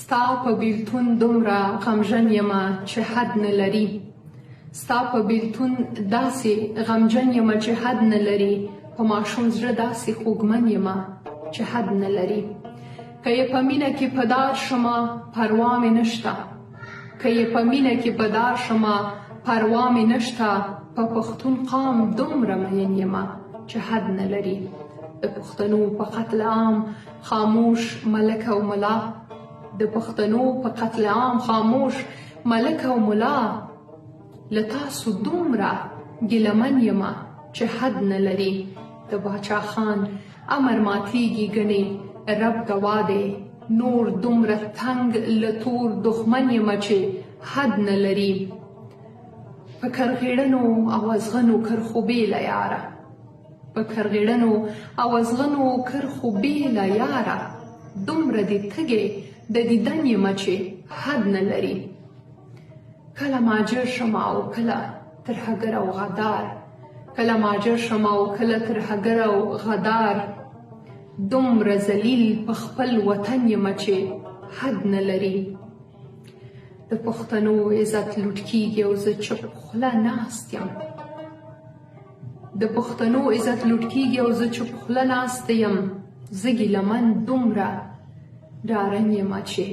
ستا په بیلتون دومره غمژن یمه چې حد نه لري. ستا په بیلتون داسې غمجن یمه چې حد نه لري. په ماشوم زړه داسې خوږمن یمه چې حد نه لري. که یې په مینه کې په دار شمه پروا مې نشته. که یې په مینه کې په دار شمه پروا مې نشته. په پښتون قام دومره مین یمه چې حد نه لري. د پښتنو په قتل عام خاموش ملک او ملا. د پښتنو په قتل عام خاموش ملک او ملا. له تاسو دومره ګیلمن یمه چې حد نه لري. د باچا خان امر ماتیږي ګنې رب ګوا دی. نور دومره تنگ له تور دښمن یمه چې حد نه لري. په کرغېړنو او ازغنو کرښو بېله یاره. په کرغېړنو او ازغنو کرښو بېله یاره. دومره دې تږې د دیدن یمه چې حد نه لري. کله ماجر شمه او کله ترهګر او غدار. کله ماجر شمه او کله ترهګر او غدار. دومره ذلیل په خپل وطن یمه چې حد نه لري. د پښتنو عزت لوټ کیږي او زه چپ خوله ناست یم. د پښتنو عزت لوټ کیږي او زه چپ خوله ناست یم. زه ګیلمن دومره ډارن یمه چې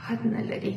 حد نه لري.